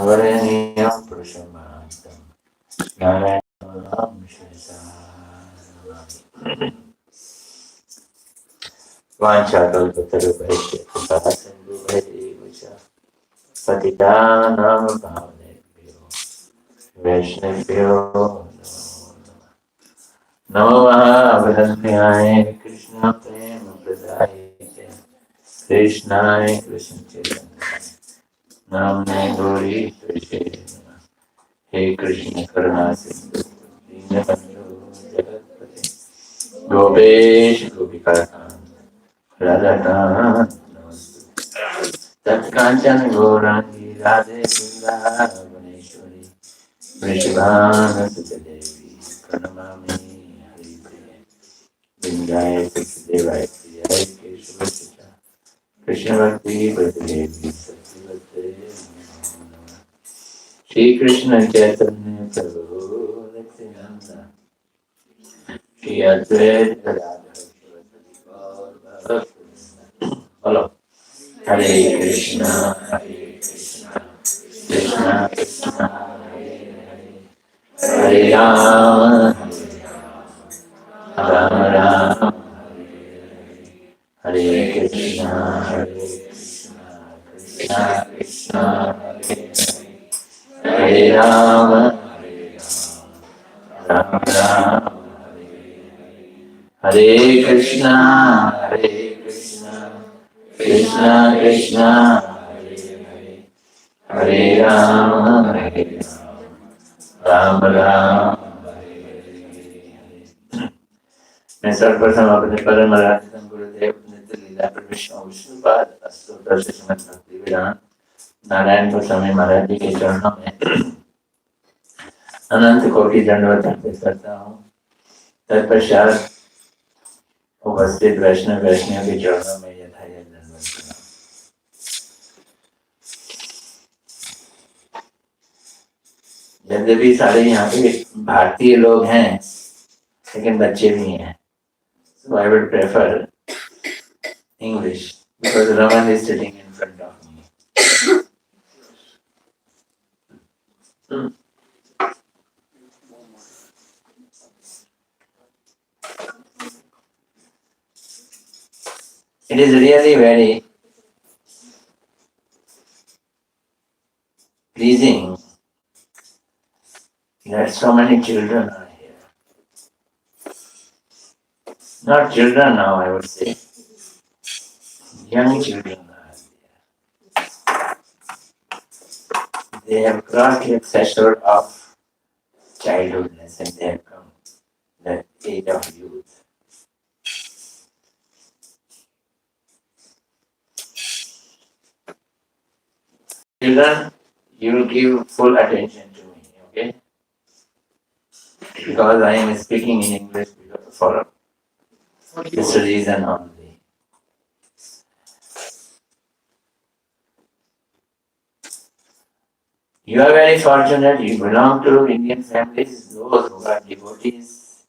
Vareniyam Purushamatam Narayanam Shreya Vanchakalpatarubhaya Sindhubhaya Patitanam Bhavanebhyo Vaishnavyo Namo Mahavadanyaya Krishna Prema Pradayate Krishnaya Krishna Chaitanya Namne Gauri Krishna He Krishna Karuna Sindhu Dinabandhu Jagatpate Gopesh Gopikatan Radhatan Tatkanchan Gaurangi Radhe Vrindavaneshwari Vrishabhana Sutadevi Pranamami Haripriya Vindaya Sutadevaya Priyaya Keshava Krishna Bhakti Bhakti Satyavate Shri Krishna Chaitanya Prabhu Nityananda Shri Advaita Gadadhar Shivasati Gaur Hello. Hare Krishna, Krishna Krishna, Hare Rama, Rama Rama, Hare Krishna, Krishna Krishna, Hare Rama, Rama Rama, Hare Krishna, Krishna Krishna, Hare Rama, Rama Rama. मैं सर्वप्रथम अपने परम आराध्य गुरुदेव नित्य लीला पर विष्णुपाद अष्टोत्तर से श्रीमद् भक्ति वेदांत नारायण गोस्वामी महाराज जी के चरणों में अनंत कोटि दंडवत अर्पित करता हूँ। तत्पश्चात उपस्थित वैष्णव वैष्णव के चरणों में यथायथ दंडवत प्रणाम। यद्यपि सारे यहाँ पे भारतीय लोग हैं लेकिन बच्चे भी हैं, so I would prefer English because Raman is sitting in front of me. It is really very pleasing that so many children are here. Not children now, I would say. Young children are here. They have crossed the threshold of childhoodness and they have come the age of youth. Children, you will give full attention to me, okay? Because I am speaking in English for this reason only. You are very fortunate, you belong to Indian families, those who are devotees,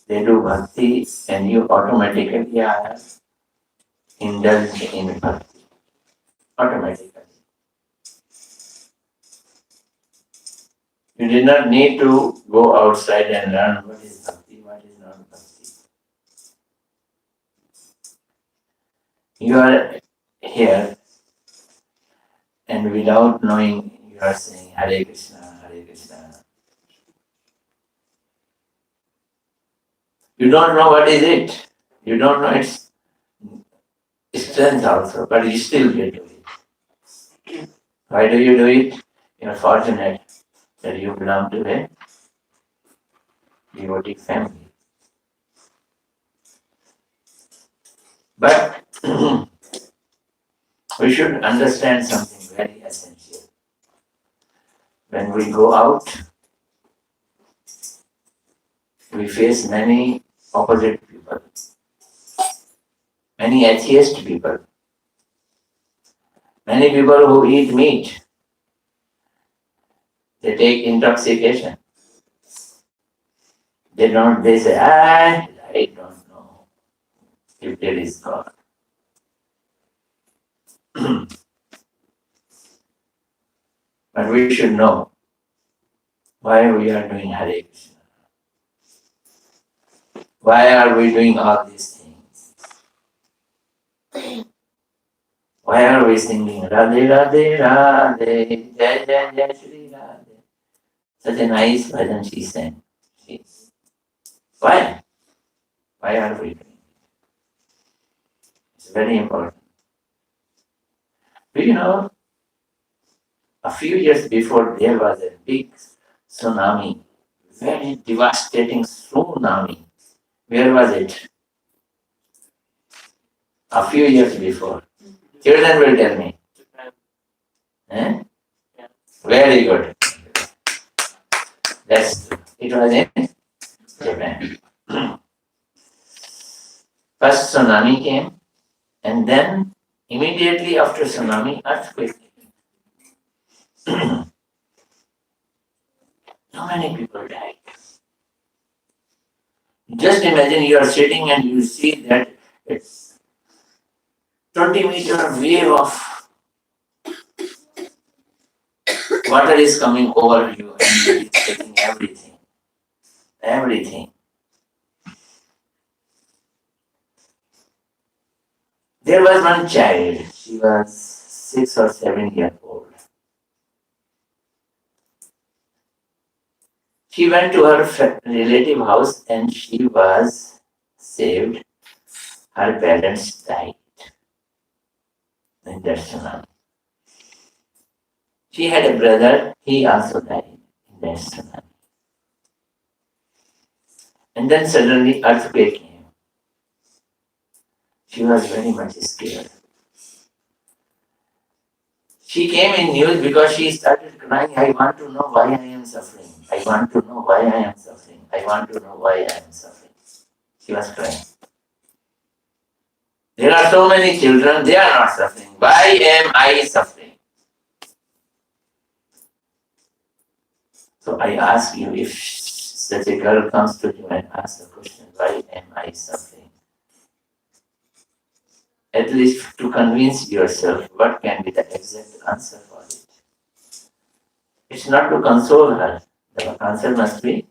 they do bhakti and you automatically are indulged in bhakti. Automatically. You did not need to go outside and learn what is bhakti, what is not bhakti. You are here and without knowing you are saying Hare Krishna, Hare Krishna. You don't know what is it. You don't know its strength also, but you still do it. Why do you do it? You are fortunate that you belong to a devotee family. But we should understand something very essential. When we go out, we face many opposite people, many atheist people, many people who eat meat. They take intoxication. They say, I don't know if there is God. But we should know why we are doing Hare Krishna. Why are we doing all these things? Why are we singing Radhe Radhe Radhe Jai Jai Jai Shri Radhe? Such a nice bhajan she sang. Why? Why are we doing it? It's very important. Do you know, a few years before there was a big tsunami, very devastating tsunami. Where was it? A few years before. Children will tell me. Eh? Very good. It was in Japan. First tsunami came, and then immediately after tsunami, earthquake. So many people died. Just imagine you are sitting and you see that it's 20-meter wave of water is coming over you and it is taking everything. Everything. There was one child, she was 6 or 7 years old. She went to her relative house and she was saved. Her parents died in that tsunami. She had a brother, he also died in that tsunami. And then suddenly earthquake came. She was very much scared. She came in news because she started crying, I want to know why I am suffering. I want to know why I am suffering. I want to know why I am suffering. She was crying. There are so many children, they are not suffering. Why am I suffering? So I ask you, if such a girl comes to you and asks the question, why am I suffering? At least to convince yourself what can be the exact answer for it. It's not to console her. The answer must be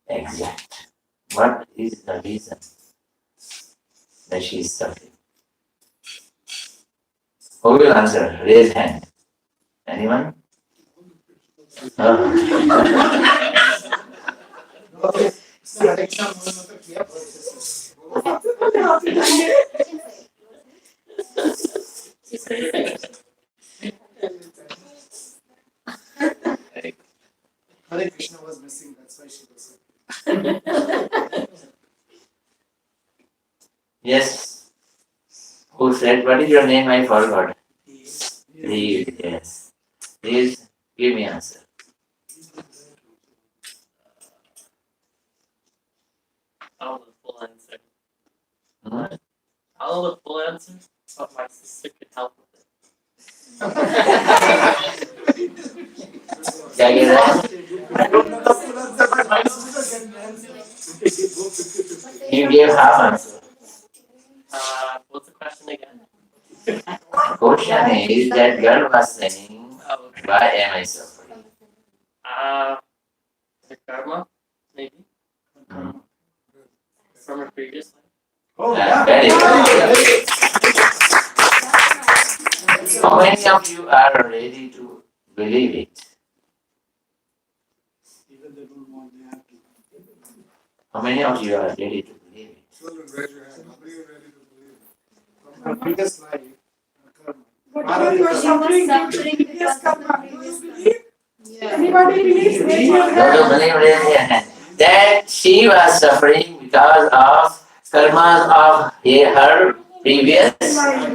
exact. What is the reason that she is suffering? Who will answer? Raise hand. Anyone? Hare Krishna was missing, that's why she was saying. Yes. Who said, what is your name? I forgot. Please, yes. Please give me answer. I don't know the full answer. Hmm? I don't know the full answer, but my sister could help with it. क्या कह रहा है? I don't know the full answer, but my sister can answer. You gave half answer. What's the question again? Question is that girl was saying, why am I suffering? The karma, maybe, Hmm. from her previous life. Oh, Very good. How many of you are ready to believe it? Even they don't want, they have to. How many of you are ready to believe it? Children, raise your hand. How many are ready to believe it? From her previous life, her karma. Whatever you are suffering previous karma, do you believe? Anybody believes? Raise your Those who hand. believe, raise your hand. That she was suffering because of karmas of her previous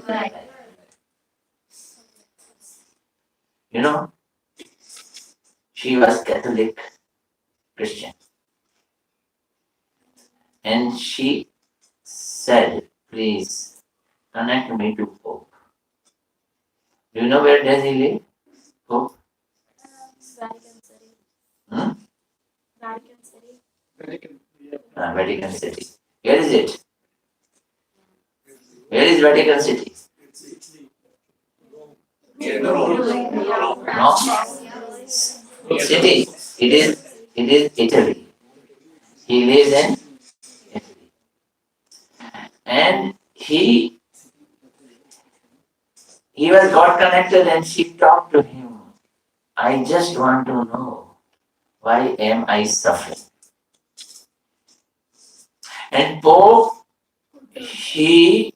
life. You know, she was Catholic Christian. And she said, please connect me to Pope. Do you know where does he live? Pope? Vatican City. Hmm? Vatican City. Vatican City. Where is it? Where is Vatican City? It's Italy. No, No? City. It is Italy. He lives in Italy. And he was got connected and she talked to him. I just want to know why am I suffering? And Pope, he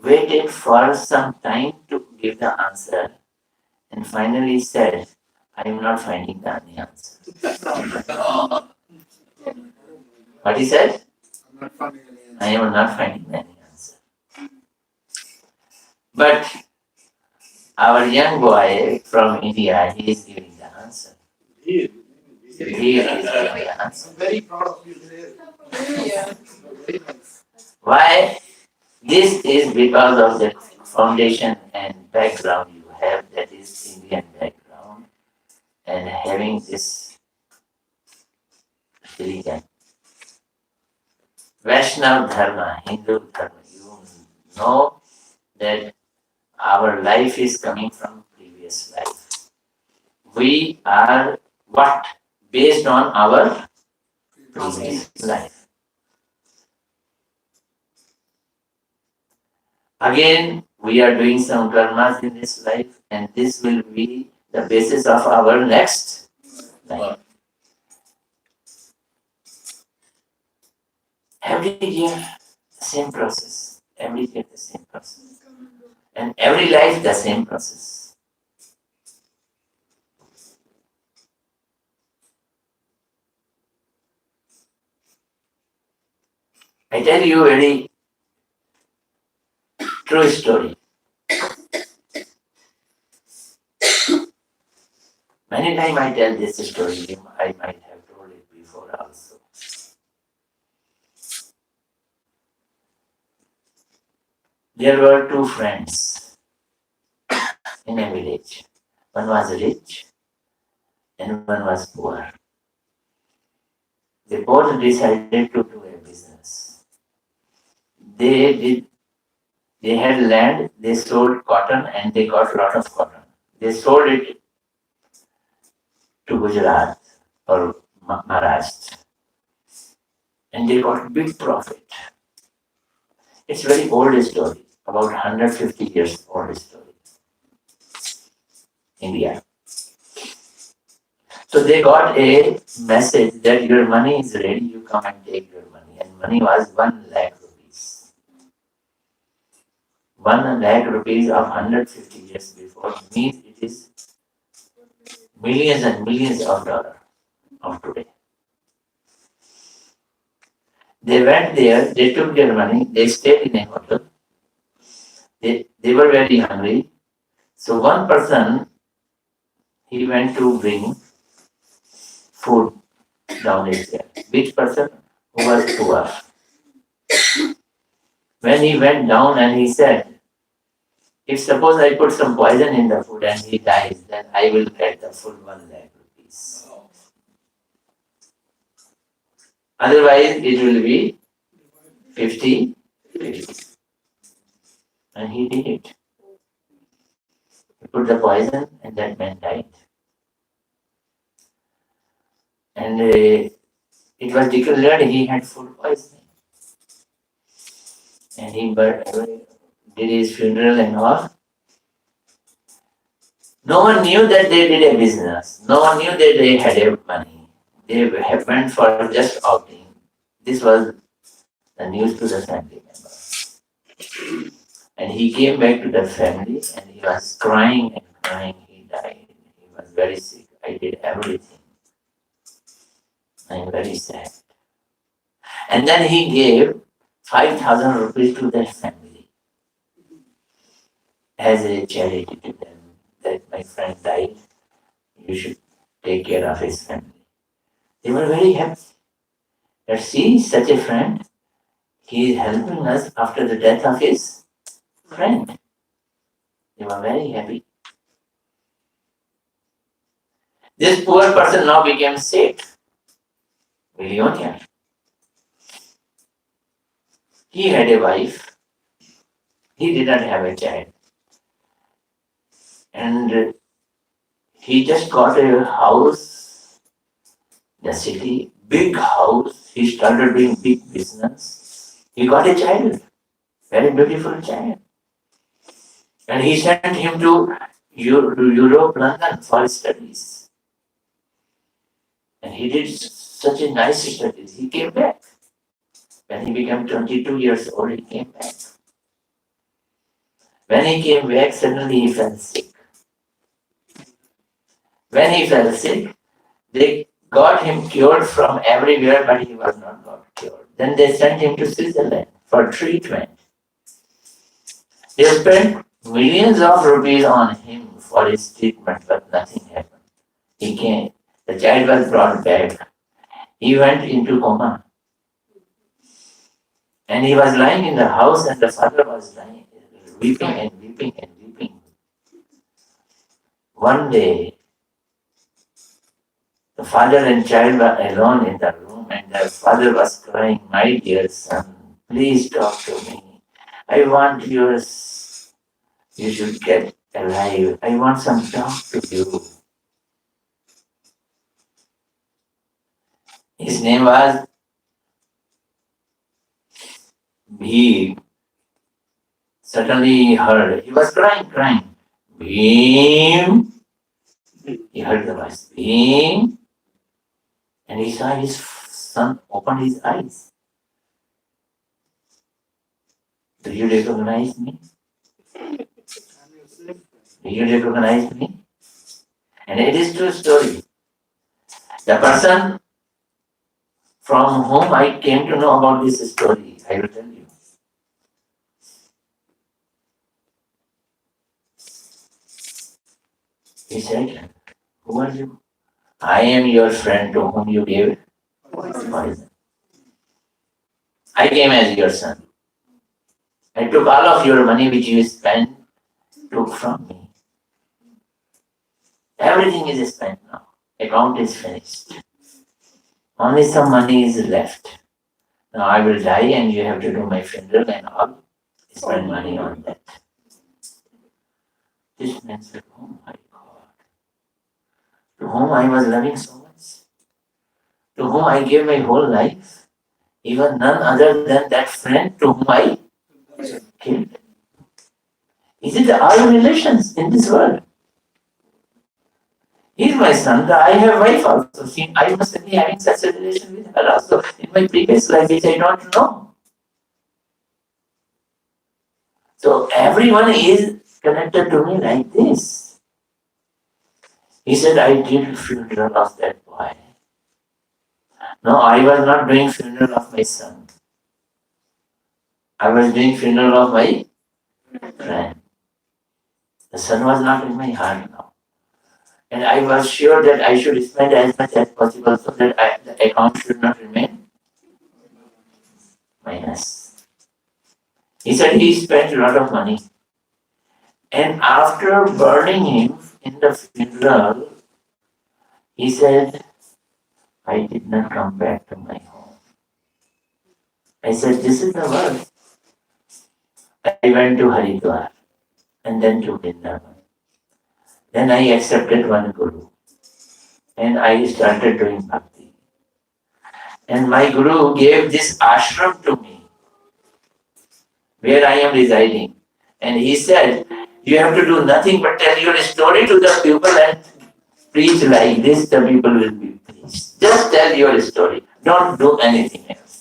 waited for some time to give the answer and finally said, I am not finding the answer. What he said? I'm not finding any answer. I am not finding any answer. But our young boy from India, he is giving the answer. He is giving the answer. I'm very proud of you today. Very nice. Why? This is because of the foundation and background you have, that is Indian background, and having this religion. Vaishnava Dharma, Hindu Dharma, you know that our life is coming from previous life. We are what? Based on our previous life. Again, we are doing some karmas in this life, and this will be the basis of our next life. Every year, the same process. Every year, the same process. And every life, the same process. I tell you a very true story. Many times I tell this story, I might have told it before also. There were two friends in a village. One was rich and one was poor. They both decided to do a business. They had land, they sold cotton and they got a lot of cotton. They sold it to Gujarat or Maharashtra and they got big profit. It's very old story, about 150 years old story. India. So they got a message that your money is ready, you come and take your money. And money was 1 lakh rupees. 1 lakh rupees of 150 years before means it is millions and millions of dollars of today. They went there, they took their money, they stayed in a hotel. They were very hungry. So one person, he went to bring food down there. Which person? Who was poor. When he went down and he said, if suppose I put some poison in the food and he dies, then I will get the full 1 lakh rupees. Otherwise, it will be 50. And he did it. He put the poison and that man died. And it was declared he had food poisoning. And he did his funeral and all. No one knew that they did a business. No one knew that they had a money. They went for just outing. This was the news to the family member. And he came back to the family and he was crying and crying. He died. He was very sick. I did everything. I am very sad. And then he gave 5,000 rupees to their family as a charity to them, that my friend died, you should take care of his family. They were very happy. That see, such a friend, he is helping us after the death of his friend. They were very happy. This poor person now became sick, millionaire. He had a wife. He did not have a child. And He just got a house in the city, big house. He started doing big business. He got a child, very beautiful child. And he sent him to Europe, London for studies. And he did such a nice studies. He came back. When he became 22 years old, he came back. When he came back, suddenly he fell sick. When he fell sick, they got him cured from everywhere, but he was not got cured. Then they sent him to Switzerland for treatment. They spent millions of rupees on him for his treatment, but nothing happened. He came. The child was brought back. He went into coma. And he was lying in the house, and the father was lying, weeping and weeping and weeping. One day, the father and child were alone in the room, and the father was crying, "My dear son, please talk to me. I want yours. You should get alive. I want some talk to you." His name was Bhim. Suddenly he heard, he was crying. Bhim. He heard the voice, Bhim. And he saw his son open his eyes. "Do you recognize me? Do you recognize me?" And it is true story. The person from whom I came to know about this story, I will tell you. He said, "Who are you?" "I am your friend to whom you gave poison. I came as your son. I took all of your money which you spent, took from me. Everything is spent now. Account is finished. Only some money is left. Now I will die and you have to do my funeral and all. Spend money on that." This man said, "Oh my God, to whom I was loving so much, to whom I gave my whole life, even none other than that friend to whom I killed. Is it all relations in this world? He is my son, I have wife also. See, I must be having such a relation with her also in my previous life, which I don't know." So everyone is connected to me like this. He said, "I did funeral of that boy. No, I was not doing funeral of my son. I was doing funeral of my friend. The son was not in my heart now. And I was sure that I should spend as much as possible so that the account should not remain minus." He said he spent a lot of money. And after burning him in the funeral, he said, "I did not come back to my home." I said, "This is the world." I went to Haridwar and then to Vrindavan. Then I accepted one guru and I started doing bhakti. And my guru gave this ashram to me where I am residing. And he said, "You have to do nothing but tell your story to the people and preach like this, the people will be pleased. Just tell your story. Don't do anything else.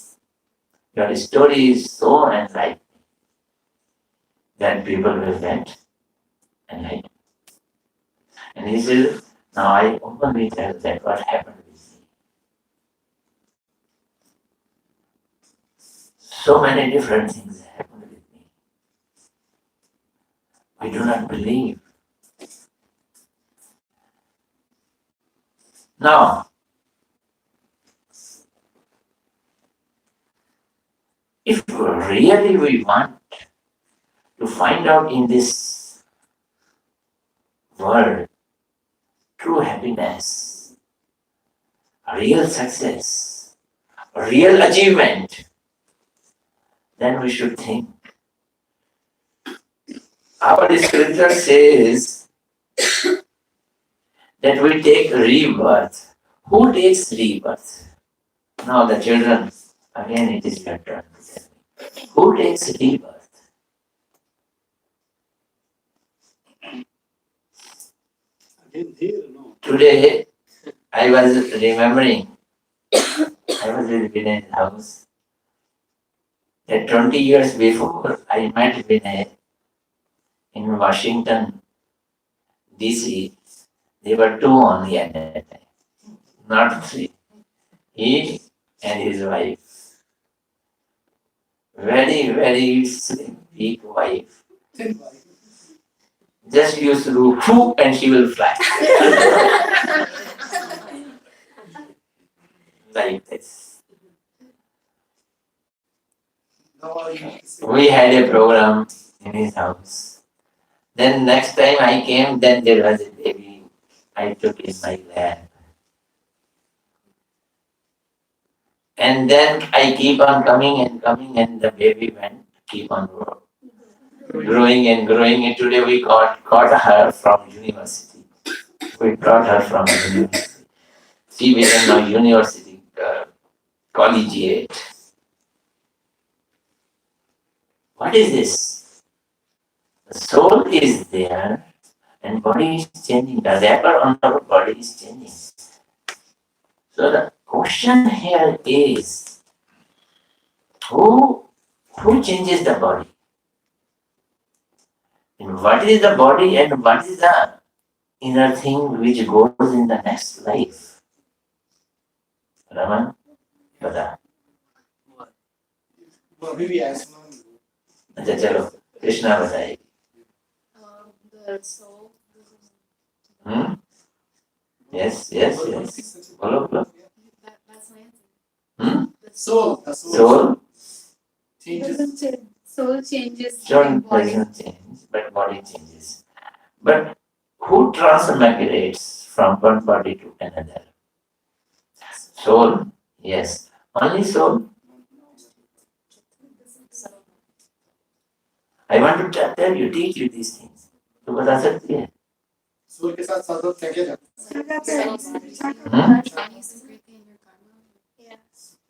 Your story is so enlightening that people will get enlightened." And he said, "Now I openly tell that what happened with me. So many different things happened with me. We do not believe." Now, if really we want to find out in this world true happiness, real success, real achievement, then we should think. Our scripture says that we take rebirth. Who takes rebirth? Now the children, again it is your turn. Who takes rebirth? Again, here, no. Today I was remembering, I was in Vinay's house, that 20 years before I met Vinay in Washington, DC. They were two only at that time, not three. He and his wife. Very, very slim, big wife. Then why? Just used to do whoop and she will fly. Like this. Now you have to say, We had a program in his house. Then next time I came, then there was a baby I took in my lap. And then I keep on coming and the baby went, keep on growing and growing. And today we got her from university. We brought her from university. She became now university collegiate. What is this? The soul is there and body is changing. The wrapper on our body is changing. So the question here is, who changes the body? And what is the body and what is the inner thing which goes in the next life? Raman, bata. well, maybe as long as अच्छा चलो कृष्णा बताएगी. The soul. Hmm? Yes. बोलो. That's my answer. Hmm? The the soul Soul changes. Soul changes. don't doesn't change, but body changes. But who transmigrates from one body to another? Soul, yes. Only soul. I want to tell you, teach you these things. तो बता सकती है? Soul के साथ साथ क्या क्या जाता है? Any Sukriti in your karma? Yeah.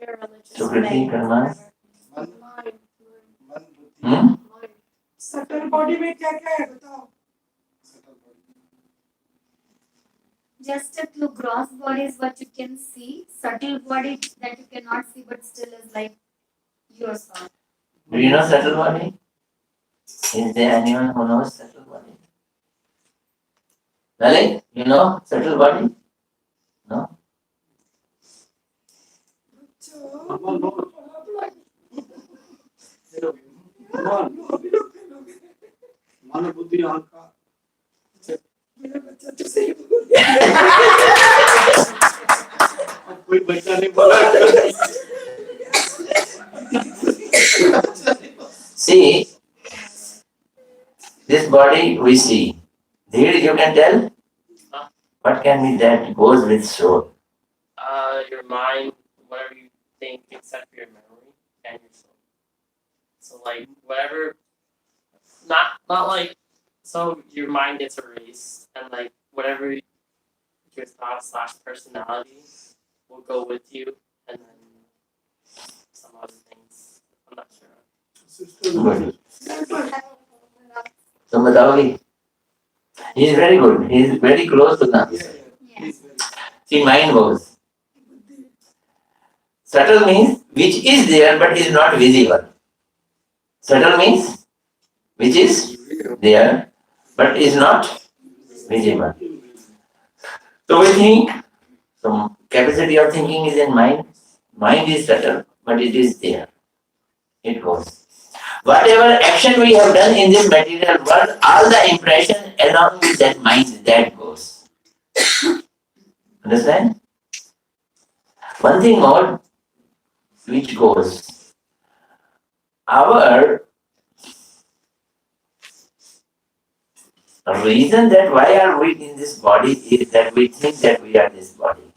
Your religious Sukriti, life. karma? मन Mind. मन बुद्धि Hmm? Mind. सटल बॉडी में क्या क्या है बताओ. subtle body. Just a clue, gross body is what you can see, subtle body that you cannot see but still is like your soul. Do you know subtle body? Is there anyone who knows subtle body? Lalik, you know subtle body? No? मन बुद्धि अहंकार मेरा बच्चा तो सही बोल रहा अब कोई बच्चा नहीं बोला. See, this body we see. Here you can tell what can be that goes with soul. Your mind, whatever you think, except for your memory and your soul. So like whatever, not like, so your mind gets erased and like whatever your thoughts / personality will go with you, and then some other things. I'm not sure. Good. So बताओगी? He is very good. He is very close to the answer. See, mind goes. Subtle means which is there but is not visible. Subtle means which is there but is not visible. So we think, so capacity of thinking is in mind. Mind is subtle, but it is there. It goes. Whatever action we have done in this material world, all the impression along with that mind, that goes. Understand? One thing more, which goes. Our reason that why are we in this body is that we think that we are this body.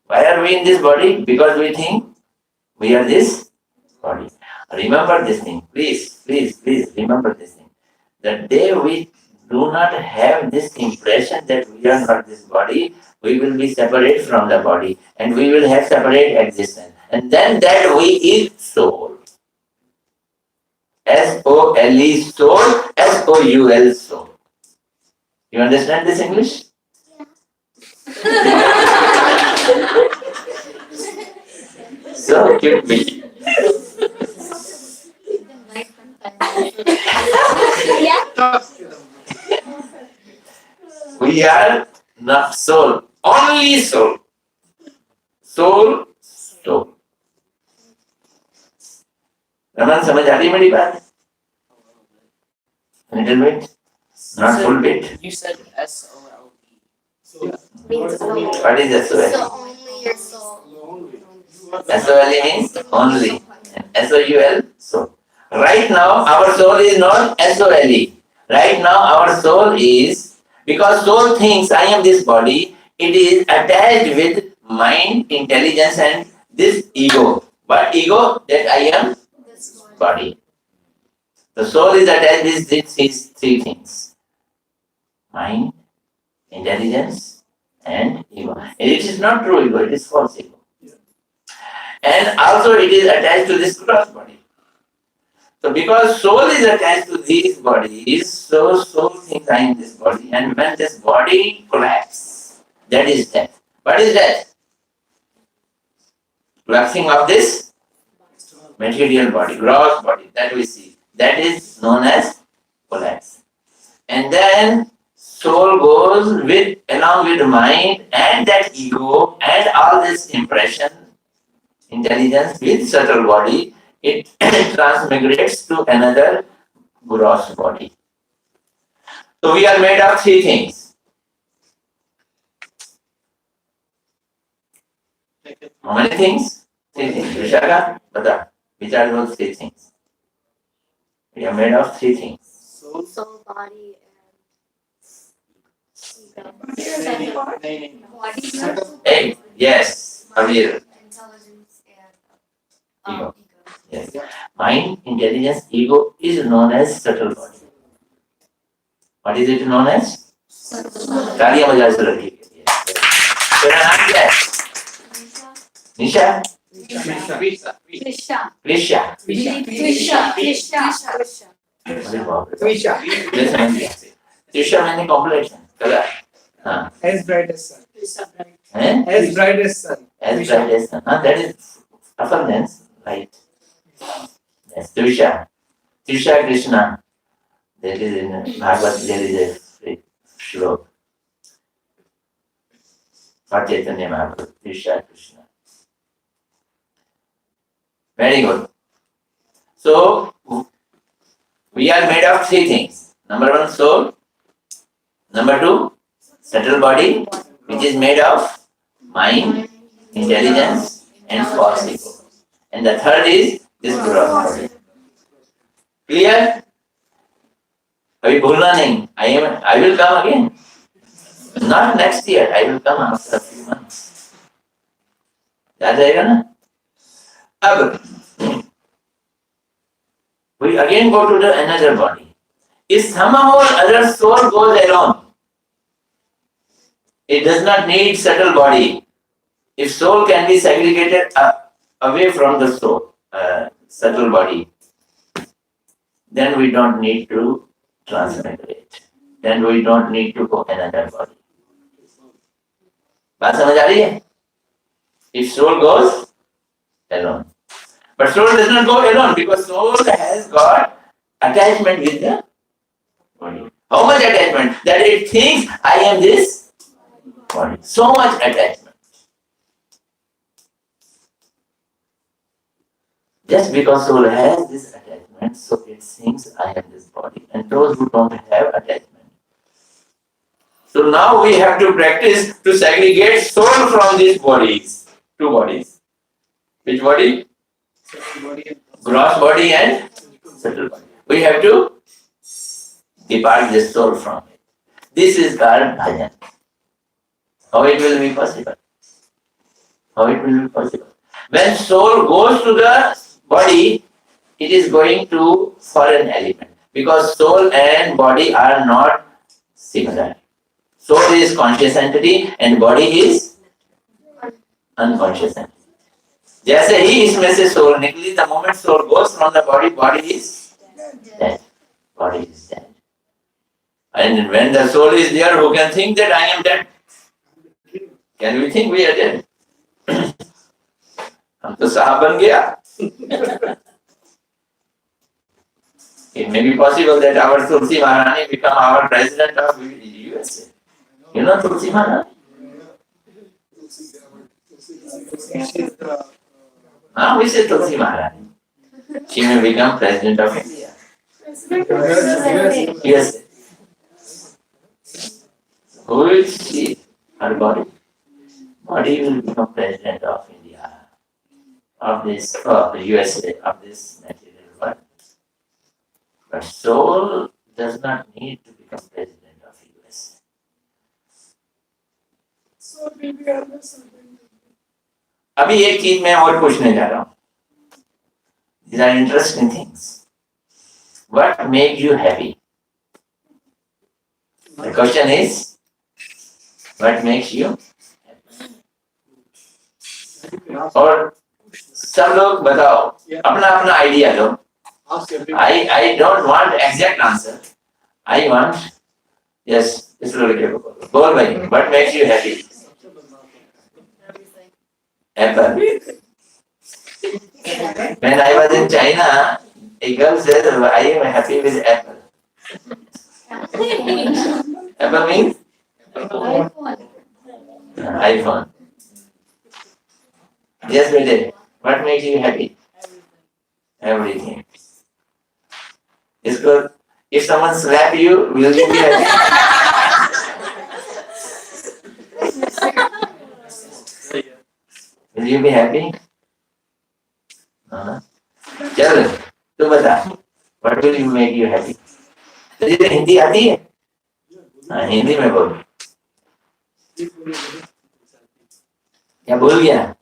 Why are we in this body? Because we think we are this body. Remember this thing. Please remember this thing. The day we do not have this impression that we are not this body, we will be separate from the body and we will have separate existence. And then that we is soul. S-O-L-E soul, S-O-U-L soul. You understand this English? So cute me. We are not soul, only soul. Soul, soul. Raman समझ आ रही है मेरी बात? Little bit, not full bit. You said S-O-L-E. So, What is S-O-L? So only your soul. S-O-L-E means only. S-O-U-L, soul. Right now, our soul is not S-O-L-E. Right now, our soul is, because soul thinks I am this body, it is attached with mind, intelligence, and this ego. What ego? That I am This one. body. The soul is attached with these three things: mind, intelligence, and ego. And it is not true ego, it is false ego. And also it is attached to this gross body. So because soul is attached to these bodies, so soul thinks I am this body. And when this body collapses, that is death. What is death? Collapsing of this material body, gross body that we see. That is known as collapse. And then soul goes with along with mind and that ego and all this impression, intelligence with subtle body, it transmigrates to another gross body. So we are made of three things. How many things? Three things. Vishaka, Bata, which are those three things? We are made of three things. Soul, body, and ego. Body is not so Hey, yes, Amir. intelligence and Ego. ego. Yes. Mind, intelligence, ego is known as subtle body. What is it known as? तालियां बजा से लड़की के लिए. तेरा नाम क्या है? निशा? Krishna. कृष्णा? Trisha. अरे बाप रे. Trisha, मैं समझ गया. त्रिशा मैंने कॉम्प्लेक्शन. करा. हाँ. as bright as sun. हैं? As bright as sun. As bright as sun. That is affirmance, right? Yes, Trisha. Trisha Krishna. There is in Bhagavad, there is a shlok. For Chaitanya Mahaprabhu, Trisha Krishna. Very good. So, we are made of three things. Number one, soul. Number two, subtle body, which is made of mind, intelligence, and false ego. And the third is this gross body. Clear? अभी भूलना नहीं. I will come again. Not next year. I will come after a few months. याद आएगा ना? अब we again go to the another body. If somehow or other soul goes alone, it does not need subtle body. If soul can be segregated away from the soul, subtle body, then we don't need to transmigrate. Then we don't need to go another body. बात समझ आ रही है? If soul goes alone. But soul does not go alone because soul has got attachment with the body. How much attachment? That it thinks I am this body. So much attachment. Just because soul has this attachment, so it thinks I am this body. And those who don't have attachment. So now we have to practice to segregate soul from these bodies. Two bodies. Which body? Gross body and subtle body. We have to depart this soul from it. This is called bhajan. How it will be possible? How it will be possible? When soul goes to the body, it is going to foreign element because soul and body are not Similar. Soul is conscious entity and body is unconscious entity. जैसे ही इसमें से soul निकली, the moment soul goes from the body, body is dead. Body is dead. And when the soul is there, who can think that I am dead? Can we think we are dead? हम तो साहब बन गया. It may be possible that our Tulsi Maharani become our president of USA. You know Tulsi Maharani? We say Tulsi Maharani. She may become president of India. Yes. Who will see her body? Body will become president of India, of this, of the USA, of this material world. But soul does not need to become president of USA. So will be under certain. अभी एक चीज मैं और पूछने जा रहा हूँ. These are interesting things. What makes you happy? The question is, what makes you happy? और सब लोग बताओ, अपना अपना idea low. I don't want exact answer. I want, yes, slowly बोल भाई, what makes you happy? Apple. When I was in China, a girl said, I am happy with apple. Apple means? iPhone. Yes, baby. What makes you happy? Everything. इसको, if someone slap you, will you be happy? Will you be happy? चल, तू बता. What will you make you happy? तुझे हिंदी आती है? हाँ, हिंदी में बोल. क्या बोल गया?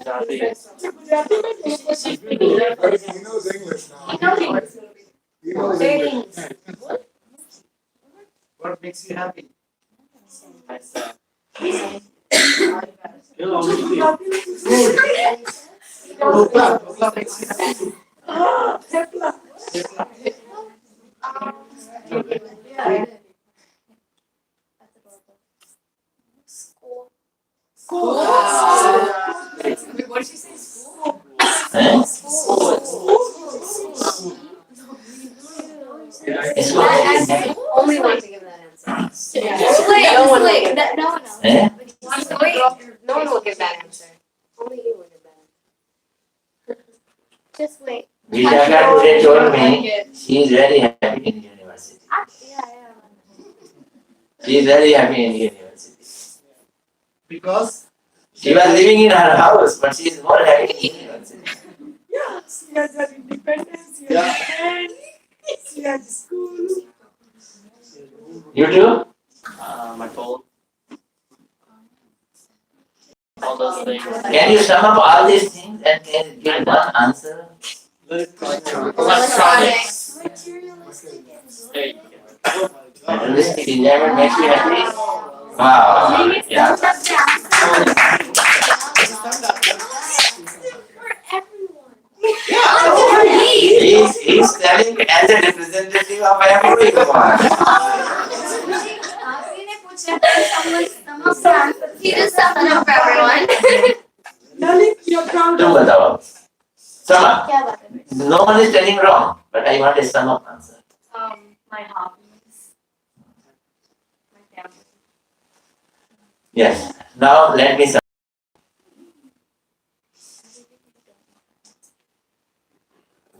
He knows English now. He knows English. What makes you happy? What makes you happy? What did you say? School? हैं? इसको I only want to give that answer. Wait, No one will wait, give that. no one else. हैं? No one will give that answer. Only you will give that answer. Just wait. Vishaka today told me she is very happy in university. Yeah. She is very happy in university. Because She was living in her house, but she is more happy in university. Yeah, she has her independence, she has friends, she has school. You too? My phone. All those things. Can you sum up all these things and can give one answer? Electronics. There you go. Materialistic enjoyment makes you happy? Wow. Yeah. He's telling as a representative of everyone. He just summed up for everyone. Lalit, you're proud तुम of बताओ. Sum up. क्या बात है? No one is telling wrong, but I want a sum up answer. My hobbies. My family. Yes. Now let me sum.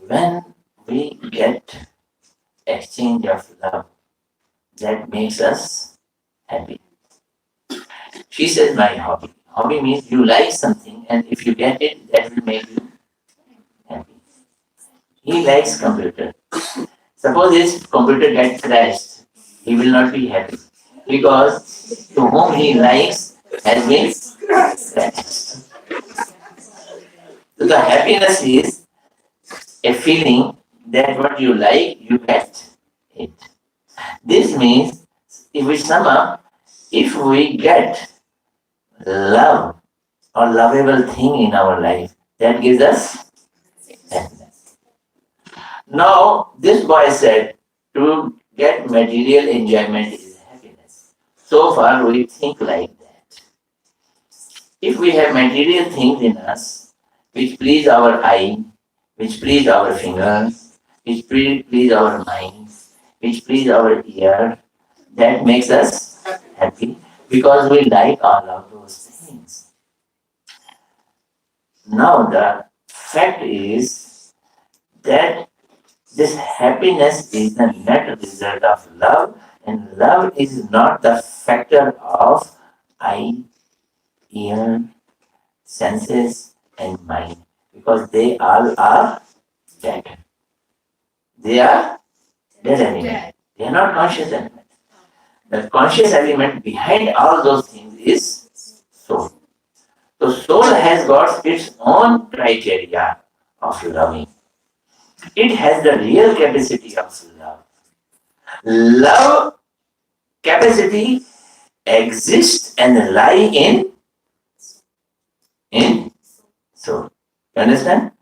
When we get exchange of love, that makes us happy. She says my hobby. Hobby means you like something and if you get it, that will make you happy. He likes computer. Suppose his computer gets crashed, he will not be happy because to whom he likes has been crashed. So the happiness is a feeling that what you like, you get. means, if we sum up, if we get love or lovable thing in our life, that gives us happiness. Now, this boy said to get material enjoyment is happiness. So far, we think like that. If we have material things in us which please our eye, which please our fingers, which please our mind, which please our ear, that makes us happy because we like all of those things. Now, the fact is that this happiness is the net result of love, and love is not the factor of eye, ear, senses, and mind, because they all are dead. They are dead element. They are not conscious element. The conscious element behind all those things is soul. So soul has got its own criteria of loving. It has the real capacity of love. Love capacity exists and lie in soul. You understand?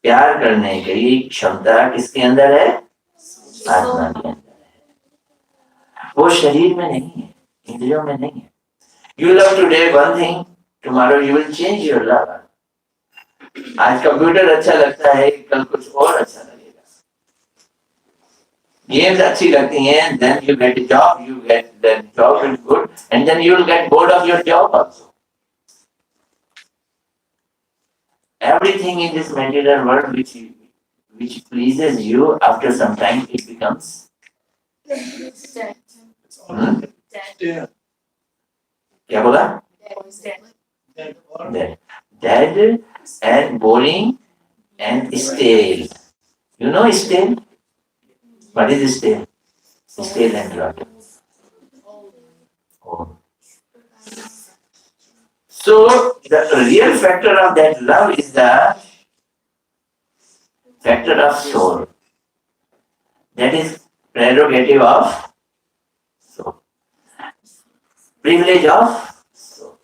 प्यार करने की क्षमता किसके अंदर है? आत्मा के अंदर है। वो शरीर में नहीं है, इंद्रियों में नहीं है। You love today one thing, tomorrow you will change your love. आज कंप्यूटर अच्छा लगता है, कल कुछ और अच्छा लगेगा। Games अच्छी लगती हैं, then you get a job, you get the job is good, and then you will get bored of your job also. Everything in this material world which pleases you, after some time it becomes Yeah. क्या बोला? That or Dead and boring and stale. You know stale? What is stale? Stale and rotten. Oh. So the real factor of that love is the factor of soul. That is prerogative of soul. Privilege of soul.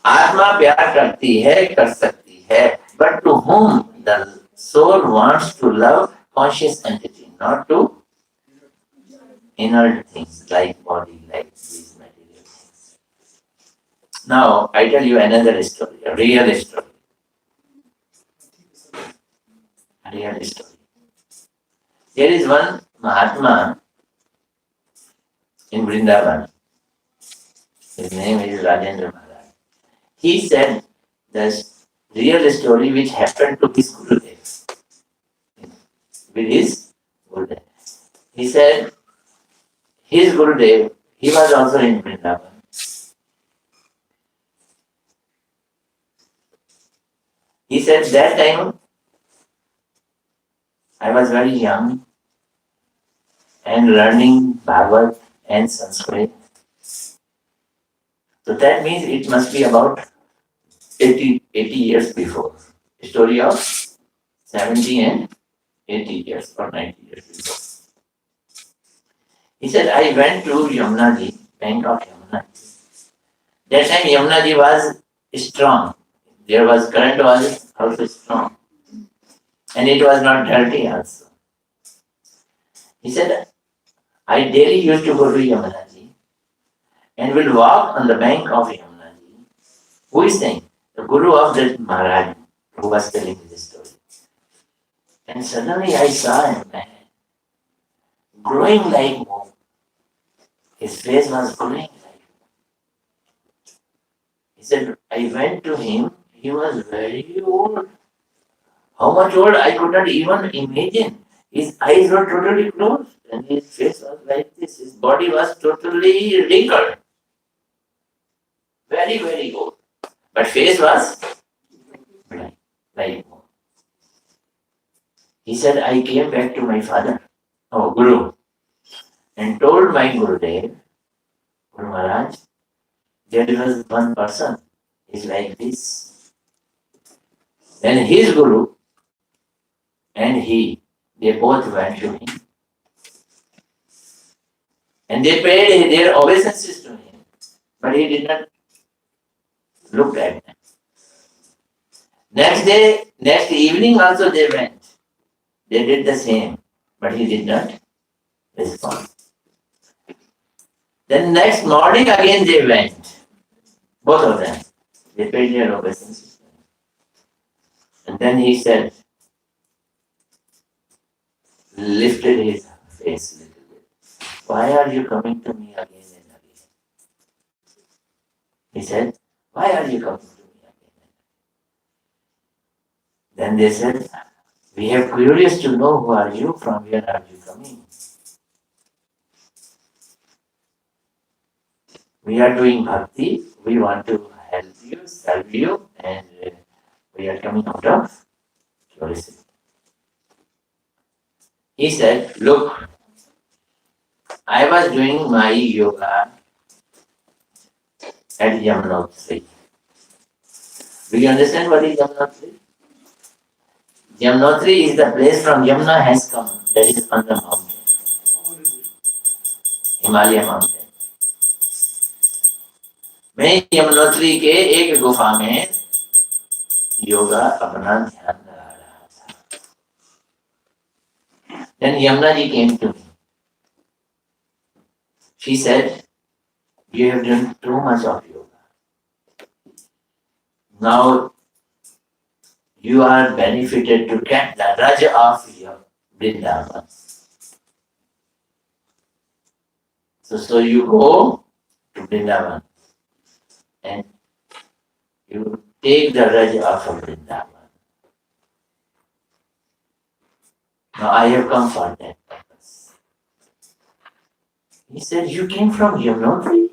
आत्मा प्यार करती है, कर सकती है, but to whom the soul wants to love conscious entity, not to inert things like body, like these material things. Now I tell you another story, a real story. A real story. There is one Mahatma in Vrindavan. His name is Rajendra Maharaj. He said this real story which happened to his Gurudev. With his Gurudev. He said his Gurudev, he was also in Vrindavan. He said that time I was very young and learning Bhagavad and Sanskrit. So that means it must be about 80 years before. A story of 70 and 80 years or 90 years before. He said, I went to Yamunaji, bank of Yamunaji. That time Yamunaji was strong. There was current was also strong. And it was not dirty also. He said, I daily used to go to Yamunaji and will walk on the bank of Yamunaji. Who is saying? The Guru of that Maharaj who was telling me this story. And suddenly I saw a man glowing like moon. His face was glowing like moon. He said, I went to him. He was very old. How much old? I could not even imagine. His eyes were totally closed and his face was like this. His body was totally wrinkled. Very, very old. But face was like moon. He said, I came back to my father, Guru, and told my Gurudev, Guru Maharaj, there was one person, he's like this. Then his Guru and he, they both went to him. And they paid their obeisances to him. But he did not look at them. Next day, next evening also they went. They did the same. But he did not respond. Then next morning again they went. Both of them. They paid their obeisances. And then he said, lifted his face a little bit. Why are you coming to me again and again? He said, why are you coming to me again and again? Then they said, we are curious to know who are you, from where are you coming? We are doing bhakti, we want to help you, serve you, and we are coming out of curiosity. He said, look, I was doing my yoga at Yamunotri. Do you understand what is Yamunotri? Yamunotri is the place from Yamuna has come, that is on the mountain, Himalaya mountain. मैं यमुनोत्री के एक गुफा में योगा अपना ध्यान लगा रहा था. Then Yamuna ji came to me. She said, you have done too much of yoga. Now you are benefited to get the Raja of your Vrindavan. So you go to Vrindavan and you take the Raja of Vrindavan. Now I have come for that purpose. He said, you came from Yamunotri?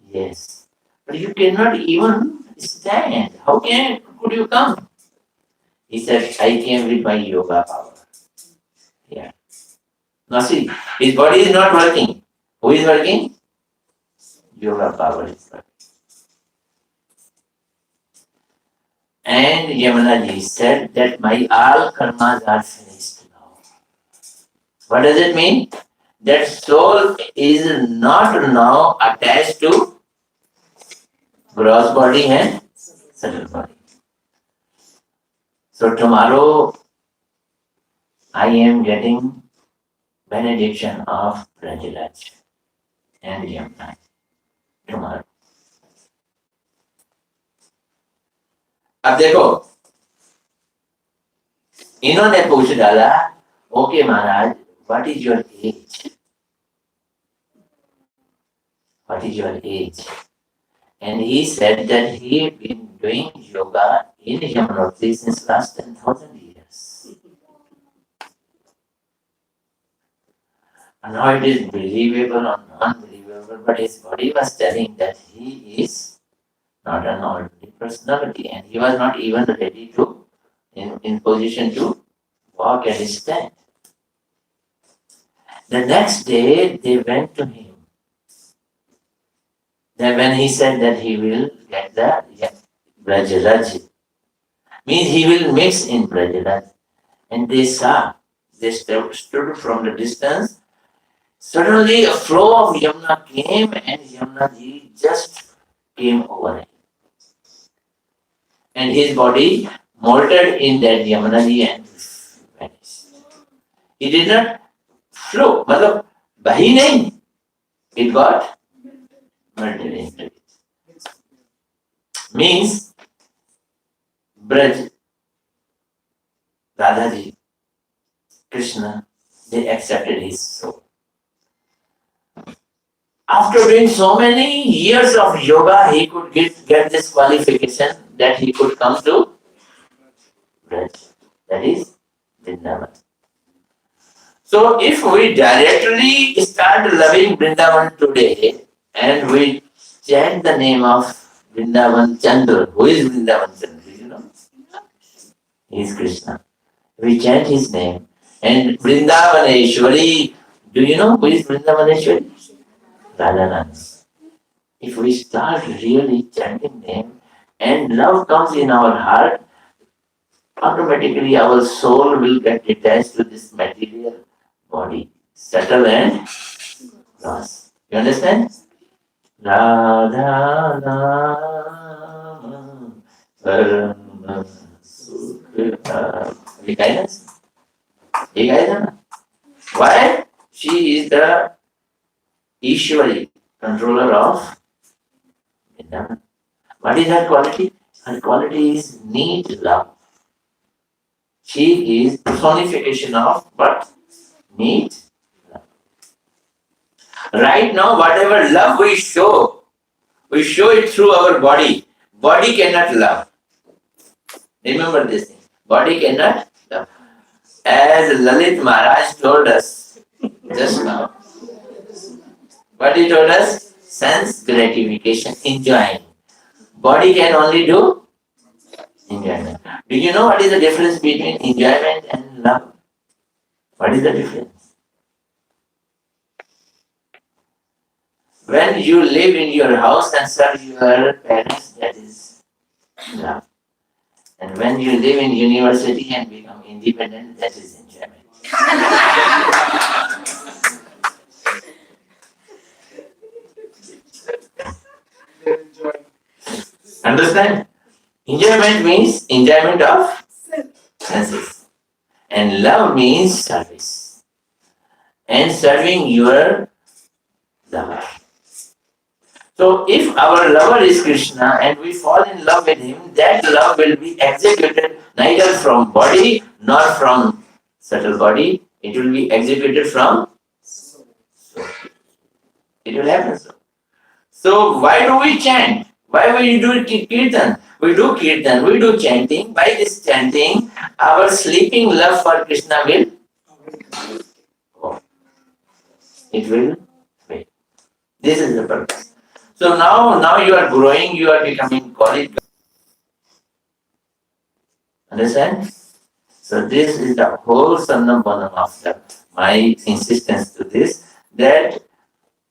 Yes. But you cannot even stand. How could you come? He said, I came with my yoga power. Yeah. Now see, his body is not working. Who is working? Yoga power is working. And Yamunaji said that my all karmas are finished now. What does it mean? That soul is not now attached to gross body and subtle body. So tomorrow I am getting benediction of Prajalaj and Yamuna tomorrow. अब देखो इन्होंने पूछ डाला, okay Maharaj, what is your age? What is your age? And he said that he had been doing yoga in Yamunotri since last 10,000 years. And now it is believable or non-believable, but his body was telling that he is not an ordinary personality, and he was not even ready to, in position to walk and stand. The next day, they went to him. Then when he said that he will get the Brajaraj, means he will mix in Brajaraj. And they saw, they stood from the distance. Suddenly a flow of Yamuna came and Yamuna ji just came over him. And his body molted in that Yamuna ji and vanished. He did not flow, matlab bahi nahi, it got melted into it. Means Braj, Radhaji, Krishna, they accepted his soul. After doing so many years of yoga, he could get this qualification that he could come to Braj, that is Vrindavan. So if we directly start loving Vrindavan today and we chant the name of Vrindavan Chandra, who is Vrindavan Chandra? Do you know? He is Krishna. We chant his name. And Vrindavaneshwari, do you know who is Vrindavaneshwari? Radharani. If we start really chanting name and love comes in our heart, automatically our soul will get detached to this material body, subtle and Rasa. You understand? Radha Nama Parama Sukha. You guys? You guys? Why? She is the Ishwari, controller of Vrindavan. What is her quality? Her quality is neat love. She is personification of what? Neat love. Right now, whatever love we show it through our body. Body cannot love. Remember this thing. Body cannot love. As Lalit Maharaj told us just now. What he told us? Sense gratification, enjoying. Body can only do enjoyment. Do you know what is the difference between enjoyment and love? What is the difference? When you live in your house and serve your parents, that is love. And when you live in university and become independent, that is enjoyment. They're enjoying. Understand? Enjoyment means enjoyment of senses. And love means service. And serving your lover. So if our lover is Krishna and we fall in love with him, that love will be executed neither from body nor from subtle body. It will be executed from soul. It will happen so. So why do we chant? Why we do kirtan? We do kirtan, we do chanting. By this chanting, our sleeping love for Krishna will go. It will wake. This is the purpose. So now you are growing, you are becoming college. Understand? So this is the whole Sannambhanam of my insistence to this, that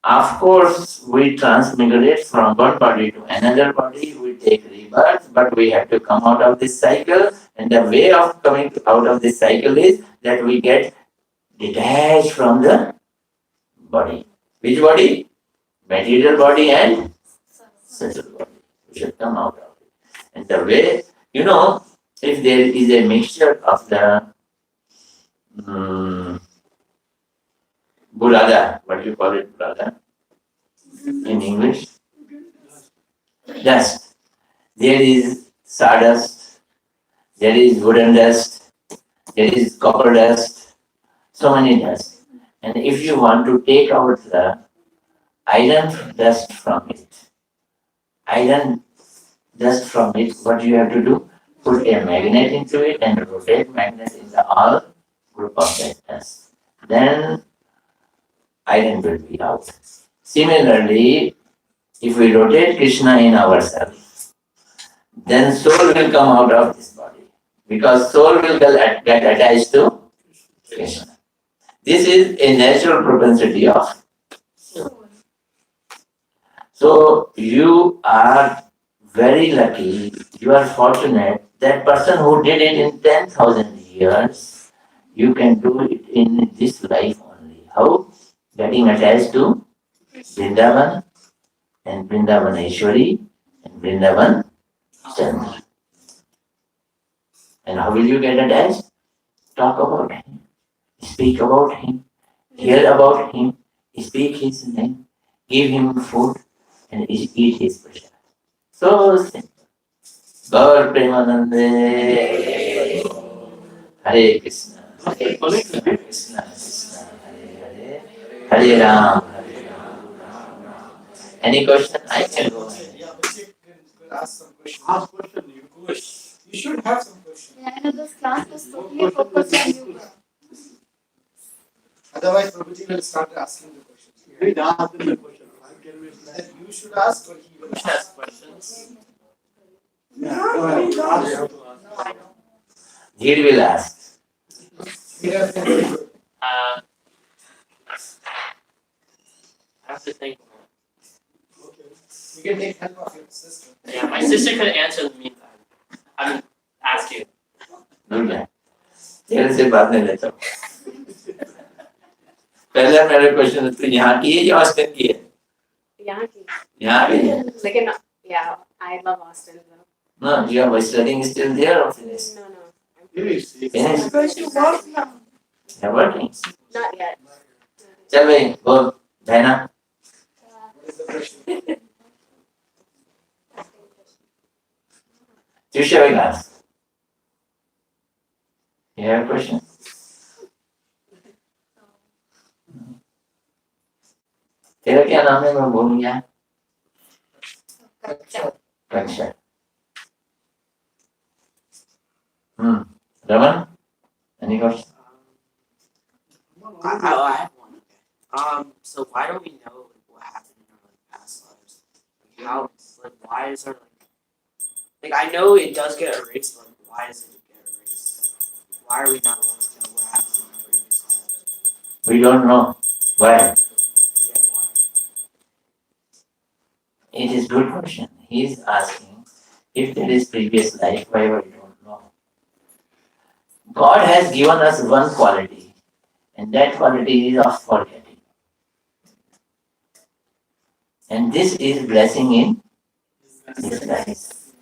of course we transmigrate from one body to another body, we take rebirth, but we have to come out of this cycle, and the way of coming out of this cycle is that we get detached from the body. Which body? Material body and sensual body. We should come out of it. And the way, if there is a mixture of the burada, what you call it, burada, in English? Dust. There is sawdust, there is wooden dust, there is copper dust, so many dust. And if you want to take out the iron dust from it, what you have to do? Put a magnet into it and rotate magnet in the all group of that dust. Then iron will be out. Similarly, if we rotate Krishna in ourselves, then soul will come out of this body. Because soul will get attached to Krishna. This is a natural propensity of soul. So you are very lucky, you are fortunate. That person who did it in 10,000 years, you can do it in this life only. How? Getting attached to Vrindavan and Vrindavaneshwari and Vrindavan Chandra. And how will you get attached? Talk about him, speak about him, hear about him, speak his name, give him food, and eat his prasad. So simple. Gaur Premanande. Hare Krishna. Hare Krishna. Krishna Krishna. Hare Hare. Hare Ram. Any question? I can go ahead. Yeah, but you could ask some questions. Ask question, you could. You should have some questions. Yeah, I know this class was totally focused on you. Otherwise, Prabhuji will start asking the questions. We ask them the question. Then you should ask or he will ask. Ask questions. Yeah, go ahead. Ask. Dhir will ask. Yeah, very good. I have to think. Okay. You can take help of your sister. Yeah, my sister could answer in the meantime. I mean, ask you. Good. तेरे से बात नहीं लेता हूँ. पहले मेरा question तो यहाँ की है या ऑस्टिन की है? यहाँ की. यहाँ भी है. लेकिन yeah, I love Austin though. No, you are studying still there or finished? No, no. Finished. Because you work now. You are working. Not yet. चल भाई बोल बहना. What is the question? Tuesday will ask. You have a question? तेरा क्या नाम है मैं भूल गया. कक्षा. Raman, any question? I have one. So why don't we know like, what happened in our like, past lives? Like how, like why is there like I know it does get erased, but like, why does it get erased? Why are we not allowed to know what happened in our previous lives? We don't know. Why? Yeah, why? It is good question. He is asking if there is previous life, why we don't know. God has given us one quality, and that quality is of forgetting. And this is blessing in disguise.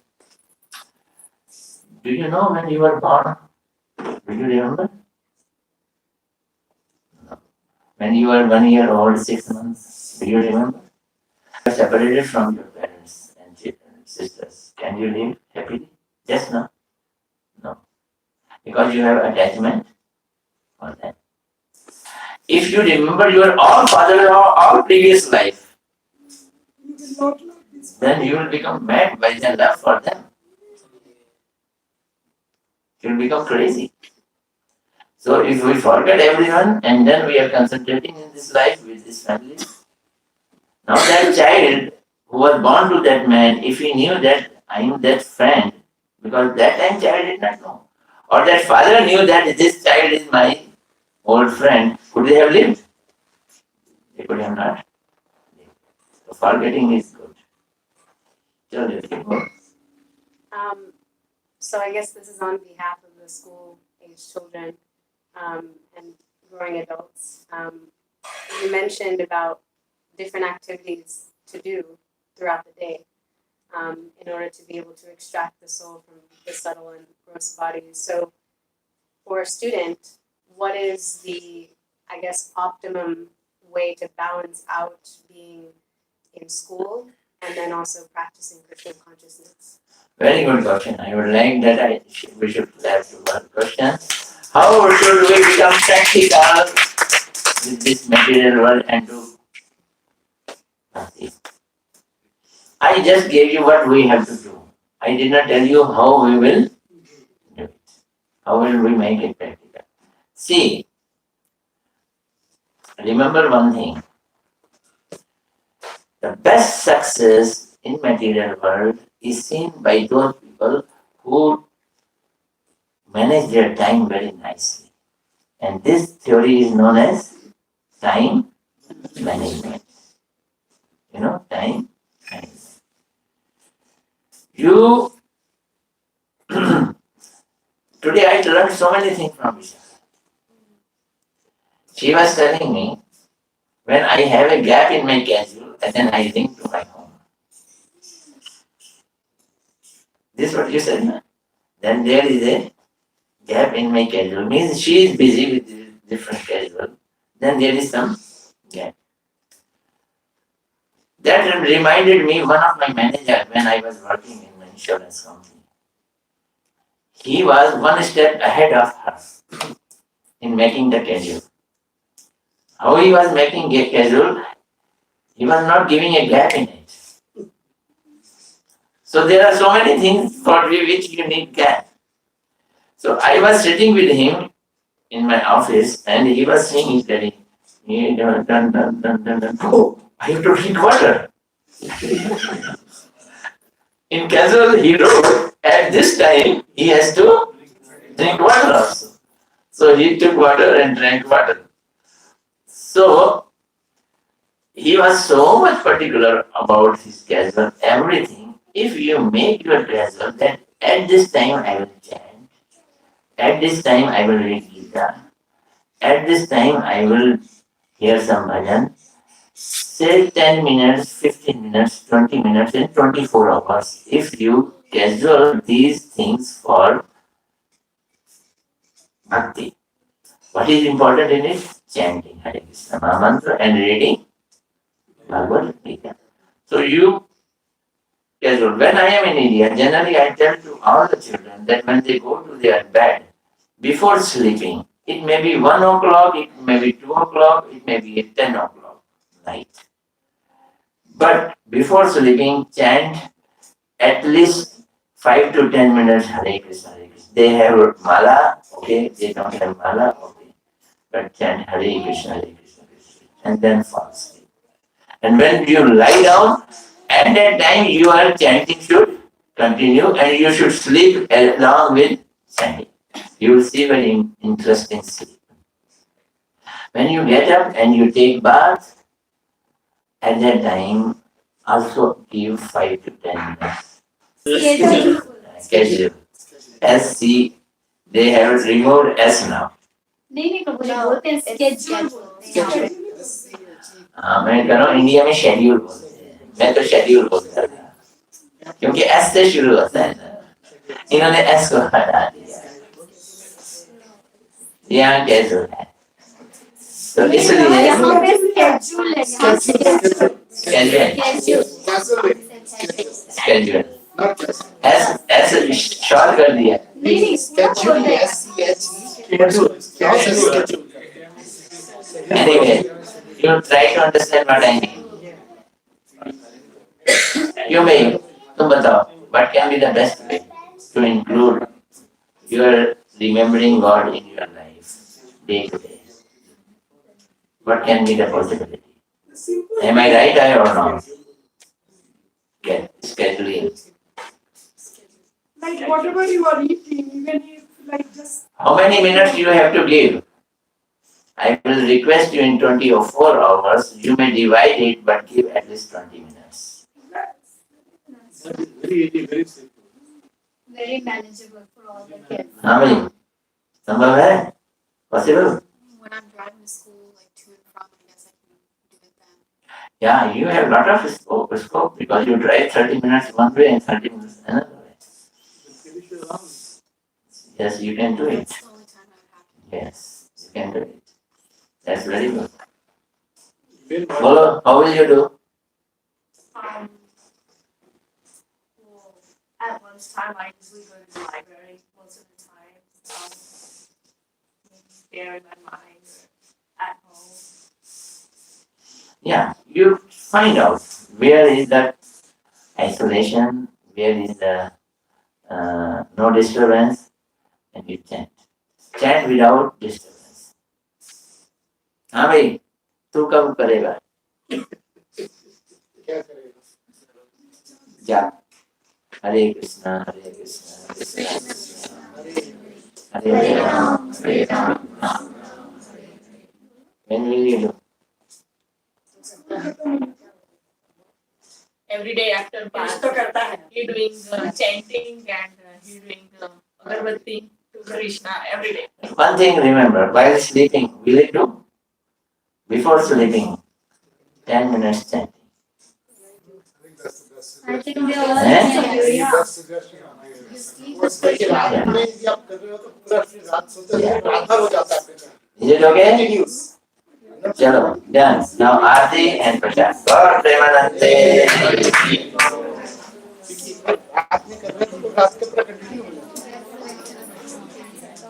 Do you know when you were born? Do you remember? No. When you were 1 year old, 6 months, do you remember? You are separated from your parents and sisters. Can you live happily? Yes, no? No. Because you have attachment for them. If you remember your all father or all previous life, You will not love this. then you will become mad by the love for them. You will become crazy. So if we forget everyone and then we are concentrating in this life with this family, now that child who was born to that man, if he knew that I am that friend, because that time child did not know, or that father knew that this child is my old friend, could they have lived? They could have not. So forgetting is good. Tell you people. So I guess this is on behalf of the school-age children and growing adults. You mentioned about different activities to do throughout the day in order to be able to extract the soul from the subtle and gross bodies. So for a student, what is the, I guess, optimum way to balance out being in school and then also practicing Krishna consciousness? Very good question. I would like that we should have one question. How should we become practical with this material world and do nothing? I just gave you what we have to do. I did not tell you how we will do it. How will we make it practical? See, remember one thing. The best success in material world is seen by those people who manage their time very nicely. And this theory is known as time management. You know, time management. You today I learned so many things from Vishal. She was telling me when I have a gap in my schedule, and then I think to my home. This is what you said, no? Then there is a gap in my schedule. Means she is busy with different schedule. Then there is some gap. That reminded me one of my manager when I was working in my insurance company. He was one step ahead of her in making the schedule. How he was making a schedule, he was not giving a gap in it. So there are so many things for which you need gap. So I was sitting with him in my office and he was saying that oh, I have to drink water. In casual he wrote at this time he has to drink water also. So he took water and drank water. So he was so much particular about his casual, everything. If you make your casual that at this time I will chant, at this time I will read Gita, at this time I will hear some bhajan, say 10 minutes, 15 minutes, 20 minutes in 24 hours. If you schedule these things for bhakti, what is important in it? Chanting Hare Krishna Maha Mantra and reading Bhagavad Gita. So you schedule. When I am in India, generally I tell to all the children that when they go to their bed, before sleeping, it may be 1 o'clock, it may be 2 o'clock, it may be 10 o'clock night. But before sleeping, chant at least 5 to 10 minutes Hare Krishna, Hare Krishna. They have mala, okay, they don't have mala, okay. But chant Hare Krishna, Hare Krishna, Krishna, and then fall asleep. And when you lie down, at that time your chanting should continue and you should sleep along with chanting. You will see very interesting sleep. When you get up and you take bath, at that time also give 5 to 10 minutes. Schedule. SC, they have removed S now. नहीं बोलते हैं schedule बोलते हैं हाँ मैं कह रहा हूँ इंडिया में शेड्यूल बोलते हैं, मैं तो शेड्यूल बोलता था क्योंकि एस से शुरू होता है ना, इन्होंने एस को हटा दिया, यहाँ कैजुअल है तो इसलिए यहाँ पे schedule है यहाँ स्केड्यूल एस एस शॉर्ट कर दिया नहीं anyway you try to understand what I mean. You may तुम बताओ what can be the best way to include your remembering God in your life day to day? What can be the possibility? Am I right or not? Get scheduling. Like whatever you are eating, even if like just How many minutes you have to give? I will request you in 24 hours, you may divide it but give at least 20 minutes. Very easy, very simple. very manageable for all the kids. How many? संभव है? Possible? When I'm driving to school, like to and from, I guess I can do it then. Yeah, you have lot of scope because you drive 30 minutes one way and 30 minutes another way. Finish your round. Yes, you can do it. That's the only time I've had to. Yes, you can do it. That's very good. Main one. Bolo, how will you do? Well, at lunchtime, I usually go to the library most of the time. Maybe there in my mind or at home. Yeah, you find out where is the isolation, where is the no disturbance, and you chant. Chant without disturbance. हाँ भाई, तू कब करेगा? क्या करेगा? जा. Hare Krishna, Hare Krishna, Krishna Krishna, Hare Ram, Hare Ram, Ram Ram, Hare Hare. When will you do? Every day after bath, he doing chanting and he doing the agarbatti to Krishna every day. One thing remember, while sleeping, will it do? Before sleeping, 10 minutes chanting. I think that's the best I think they all Eh? best suggestion. You sleep वो special रात में यदि आप कर रहे हो तो पूरा फिर रात सोते हैं रात भर हो जाता है आपका काम. Is it okay? Continuous. Chalo, done. Now Aarti and Prashad. God Premanande.